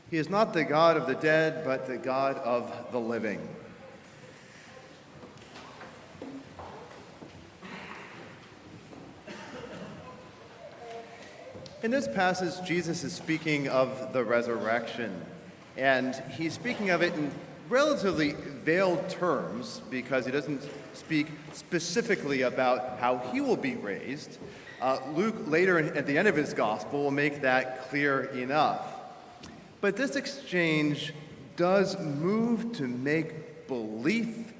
He is not the God of the dead, but the God of the living. In this passage, Jesus is speaking of the resurrection, and he's speaking of it in relatively veiled terms because he doesn't speak specifically about how he will be raised. Luke, later at the end of his gospel, will make that clear enough. But this exchange does move to make belief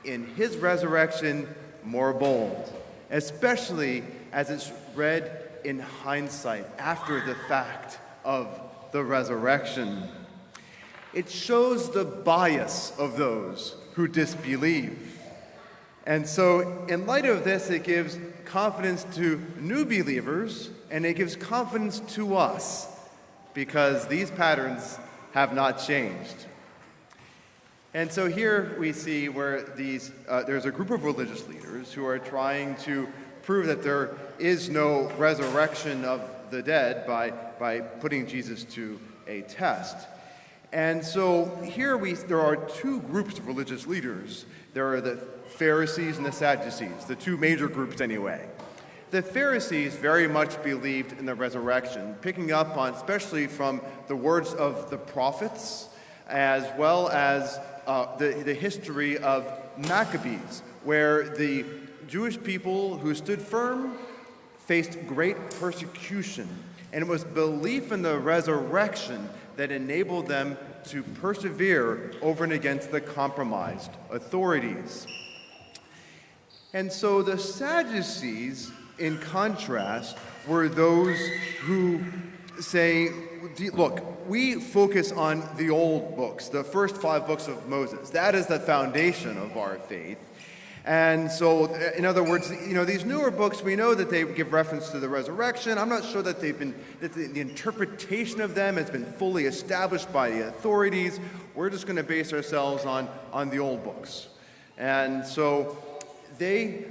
in his resurrection more bold, especially as it's read in hindsight, after the fact of the resurrection. It shows the bias of those who disbelieve. And so, in light of this, it gives confidence to new believers, and it gives confidence to us, because these patterns have not changed. And so here we see where there's a group of religious leaders who are trying to prove that there is no resurrection of the dead by putting Jesus to a test. And so here there are two groups of religious leaders. There are the Pharisees and the Sadducees, the two major groups anyway. The Pharisees very much believed in the resurrection, picking up on, especially from the words of the prophets, as well as the history of Maccabees, where the Jewish people who stood firm faced great persecution. And it was belief in the resurrection that enabled them to persevere over and against the compromised authorities. And so the Sadducees, in contrast, were those who say, look, we focus on the old books, the first 5 books of Moses. That is the foundation of our faith. And so, in other words, these newer books, we know that they give reference to the resurrection. I'm not sure that the interpretation of them has been fully established by the authorities. We're just going to base ourselves on the old books. And so they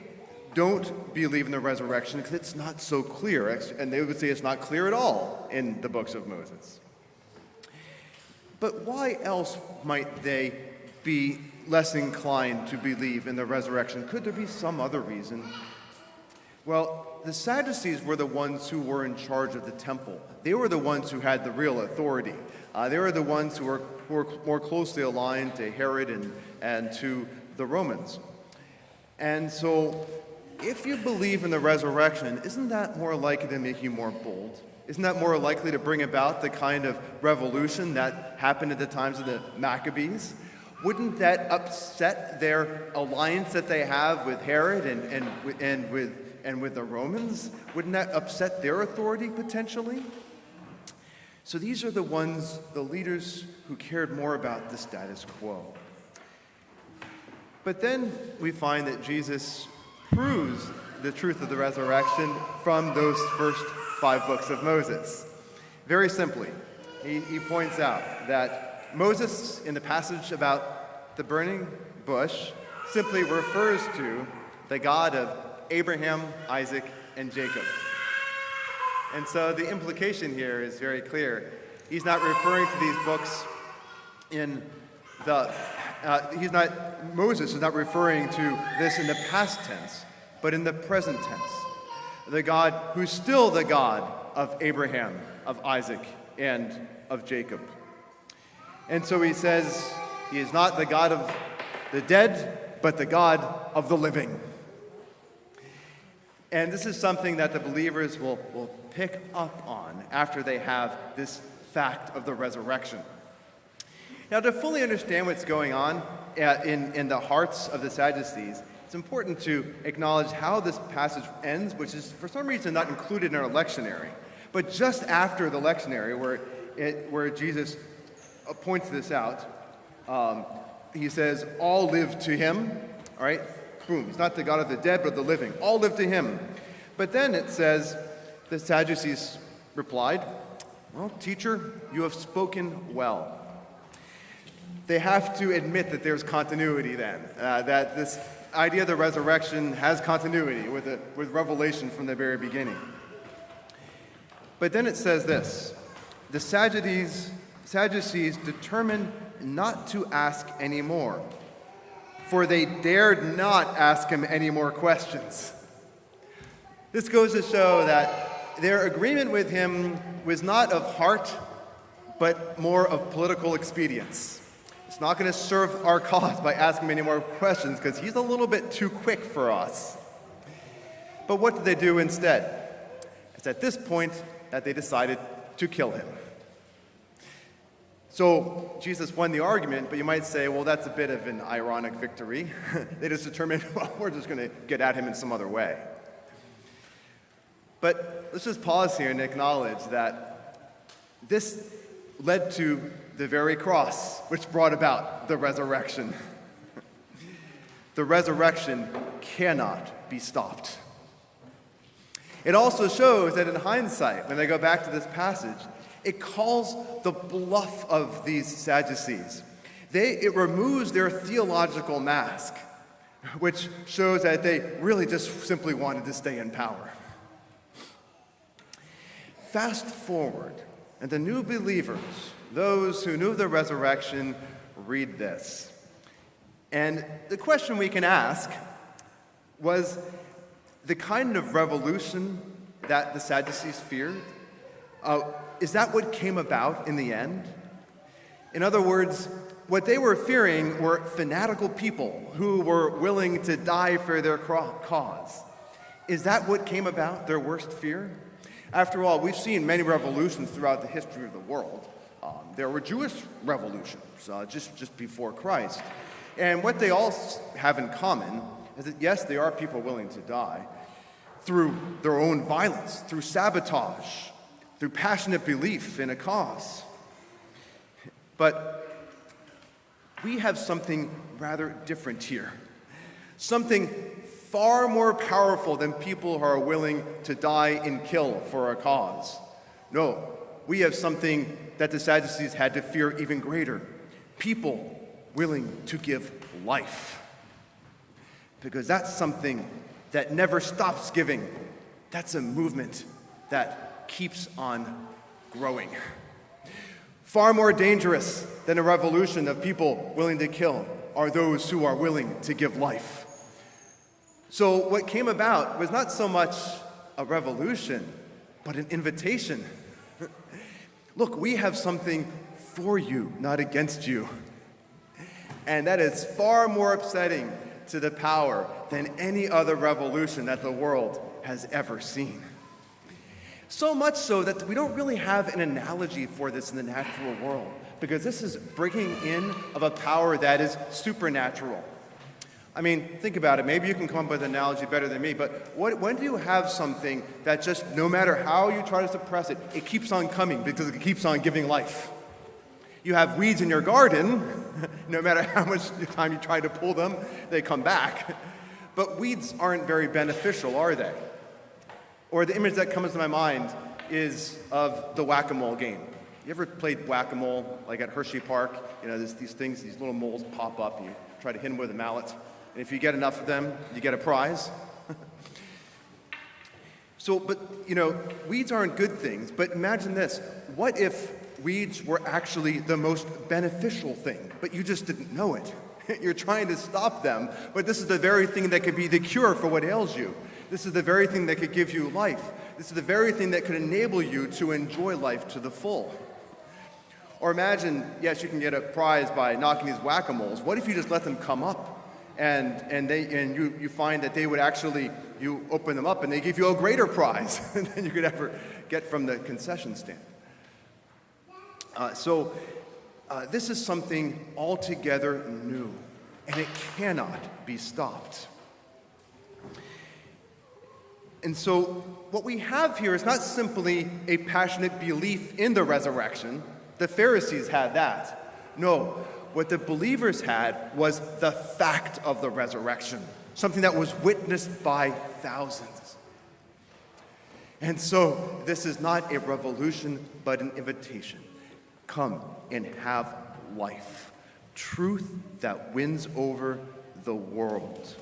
don't believe in the resurrection because it's not so clear. And they would say it's not clear at all in the books of Moses. But why else might they be less inclined to believe in the resurrection? Could there be some other reason? Well, the Sadducees were the ones who were in charge of the temple. They were the ones who had the real authority. They were the ones who were more closely aligned to Herod and to the Romans. And so, if you believe in the resurrection, isn't that more likely to make you more bold? Isn't that more likely to bring about the kind of revolution that happened at the times of the Maccabees? Wouldn't that upset their alliance that they have with Herod and with the Romans? Wouldn't that upset their authority potentially? So these are the leaders who cared more about the status quo. But then we find that Jesus proves the truth of the resurrection from those first 5 books of Moses. Very simply, he points out that Moses, in the passage about the burning bush, simply refers to the God of Abraham, Isaac, and Jacob. And so the implication here is very clear. He's not referring to these books Moses is not referring to this in the past tense, but in the present tense. The God who's still the God of Abraham, of Isaac, and of Jacob. And so he says, he is not the God of the dead, but the God of the living. And this is something that the believers will pick up on after they have this fact of the resurrection. Now, to fully understand what's going on in the hearts of the Sadducees, it's important to acknowledge how this passage ends, which is for some reason not included in our lectionary. But just after the lectionary, where Jesus points this out, he says, all live to him, all right? Boom, he's not the God of the dead, but the living. All live to him. But then it says, the Sadducees replied, well, teacher, you have spoken well. They have to admit that there's continuity then, that this idea of the resurrection has continuity with revelation from the very beginning. But then it says this, the Sadducees Sadducees determined not to ask any more, for they dared not ask him any more questions. This goes to show that their agreement with him was not of heart, but more of political expedience. It's not going to serve our cause by asking him any more questions, because he's a little bit too quick for us. But what did they do instead? It's at this point that they decided to kill him. So Jesus won the argument, but you might say, well, that's a bit of an ironic victory. They just determined, well, we're just going to get at him in some other way. But let's just pause here and acknowledge that this led to the very cross which brought about the resurrection. The resurrection cannot be stopped. It also shows that in hindsight, when they go back to this passage, it calls the bluff of these Sadducees. It removes their theological mask, which shows that they really just simply wanted to stay in power. Fast forward, and the new believers, those who knew the resurrection, read this. And the question we can ask was the kind of revolution that the Sadducees feared, is that what came about in the end? In other words, what they were fearing were fanatical people who were willing to die for their cause. Is that what came about, their worst fear? After all, we've seen many revolutions throughout the history of the world. There were Jewish revolutions just before Christ. And what they all have in common is that, yes, they are people willing to die through their own violence, through sabotage, through passionate belief in a cause. But we have something rather different here. Something far more powerful than people who are willing to die and kill for a cause. No, we have something that the Sadducees had to fear even greater. People willing to give life. Because that's something that never stops giving. That's a movement that keeps on growing. Far more dangerous than a revolution of people willing to kill are those who are willing to give life. So what came about was not so much a revolution, but an invitation. Look, we have something for you, not against you. And that is far more upsetting to the power than any other revolution that the world has ever seen. So much so that we don't really have an analogy for this in the natural world, because this is bringing in of a power that is supernatural. I mean, think about it. Maybe you can come up with an analogy better than me, but when do you have something that just, no matter how you try to suppress it, it keeps on coming because it keeps on giving life? You have weeds in your garden, no matter how much time you try to pull them, they come back. But weeds aren't very beneficial, are they? Or the image that comes to my mind is of the whack-a-mole game. You ever played whack-a-mole, like at Hershey Park? You know, there's these things, these little moles pop up, and you try to hit them with a mallet. And if you get enough of them, you get a prize. Weeds aren't good things, but imagine this. What if weeds were actually the most beneficial thing, but you just didn't know it? You're trying to stop them, but this is the very thing that could be the cure for what ails you. This is the very thing that could give you life. This is the very thing that could enable you to enjoy life to the full. Or imagine, yes, you can get a prize by knocking these whack-a-moles. What if you just let them come up and you find that they would actually, you open them up and they give you a greater prize than you could ever get from the concession stand. This is something altogether new, and it cannot be stopped. And so what we have here is not simply a passionate belief in the resurrection. The Pharisees had that. No, what the believers had was the fact of the resurrection, something that was witnessed by thousands. And so this is not a revolution, but an invitation. Come and have life, truth that wins over the world.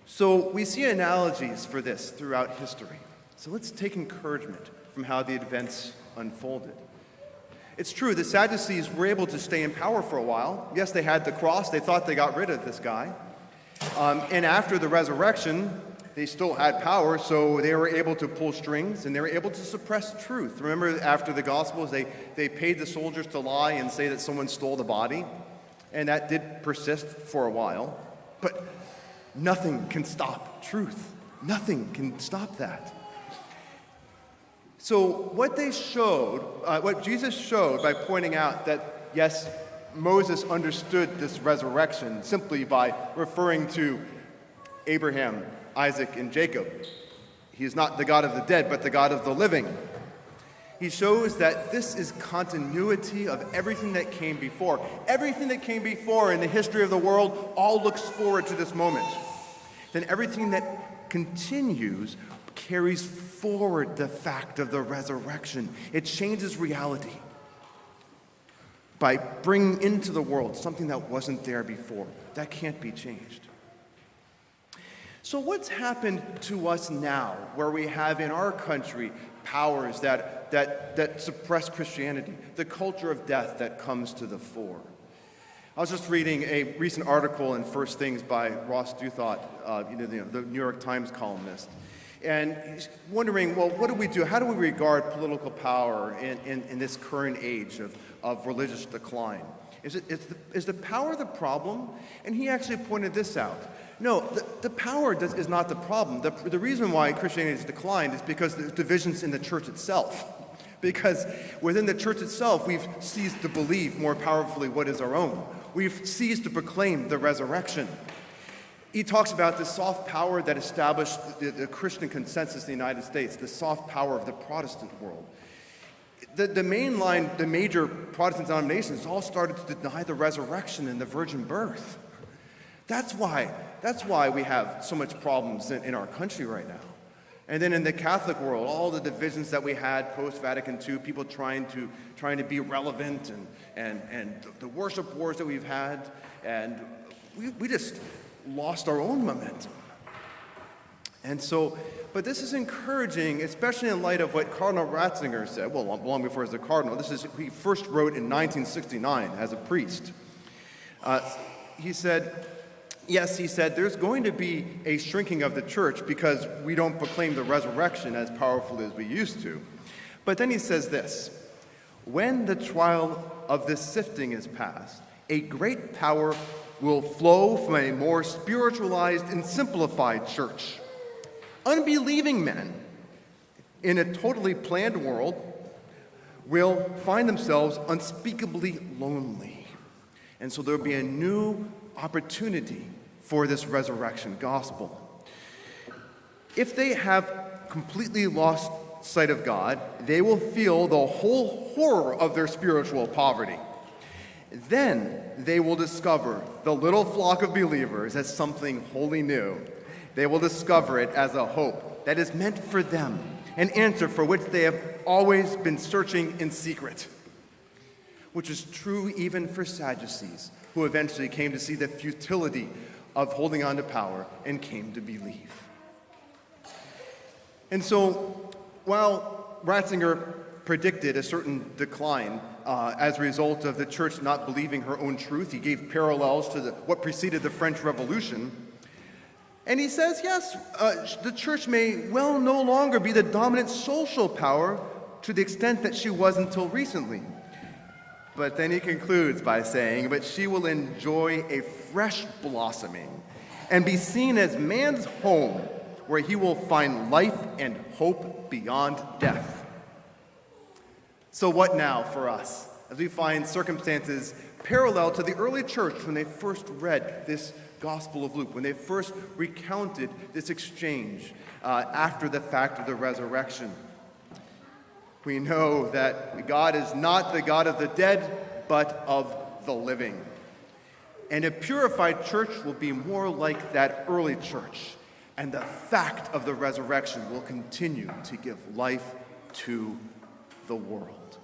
So we see analogies for this throughout history. So let's take encouragement from how the events unfolded. It's true, the Sadducees were able to stay in power for a while. Yes, they had the cross. They thought they got rid of this guy. And after the resurrection, they still had power, so they were able to pull strings, and they were able to suppress truth. Remember, after the Gospels, they paid the soldiers to lie and say that someone stole the body, and that did persist for a while. But nothing can stop truth. Nothing can stop that. So what Jesus showed by pointing out that, yes, Moses understood this resurrection simply by referring to Abraham, Isaac, and Jacob. He is not the God of the dead, but the God of the living. He shows that this is continuity of everything that came before. Everything that came before in the history of the world all looks forward to this moment. Then everything that continues carries forward the fact of the resurrection. It changes reality by bringing into the world something that wasn't there before. That can't be changed. So what's happened to us now, where we have in our country powers that suppress Christianity, the culture of death that comes to the fore? I was just reading a recent article in First Things by Ross Douthat, the New York Times columnist. And he's wondering, well, what do we do? How do we regard political power in this current age of religious decline? Is the power the problem? And he actually pointed this out. No, the power is not the problem. The reason why Christianity has declined is because there's divisions in the church itself. Because within the church itself, we've ceased to believe more powerfully what is our own. We've ceased to proclaim the resurrection. He talks about the soft power that established the Christian consensus in the United States, the soft power of the Protestant world. The major Protestant denominations all started to deny the resurrection and the virgin birth. That's why we have so much problems in our country right now. And then in the Catholic world, all the divisions that we had post-Vatican II, people trying to be relevant, and the worship wars that we've had, and we just lost our own momentum. And so, but this is encouraging, especially in light of what Cardinal Ratzinger said, well, long before he was a cardinal. He first wrote in 1969 as a priest. He said, there's going to be a shrinking of the church because we don't proclaim the resurrection as powerfully as we used to. But then he says this: when the trial of this sifting is past, a great power will flow from a more spiritualized and simplified church. Unbelieving men in a totally planned world will find themselves unspeakably lonely. And so there will be a new opportunity for this resurrection gospel. If they have completely lost sight of God, they will feel the whole horror of their spiritual poverty. Then they will discover the little flock of believers as something wholly new. They will discover it as a hope that is meant for them, an answer for which they have always been searching in secret, which is true even for Sadducees, who eventually came to see the futility of holding on to power and came to believe. And so, while Ratzinger predicted a certain decline as a result of the church not believing her own truth, he gave parallels to what preceded the French Revolution. And he says, yes, the church may well no longer be the dominant social power to the extent that she was until recently. But then he concludes by saying, but she will enjoy a fresh blossoming and be seen as man's home, where he will find life and hope beyond death. So what now for us, as we find circumstances parallel to the early church when they first read this Gospel of Luke, when they first recounted this exchange after the fact of the resurrection? We know that God is not the God of the dead, but of the living. And a purified church will be more like that early church, and the fact of the resurrection will continue to give life to the world.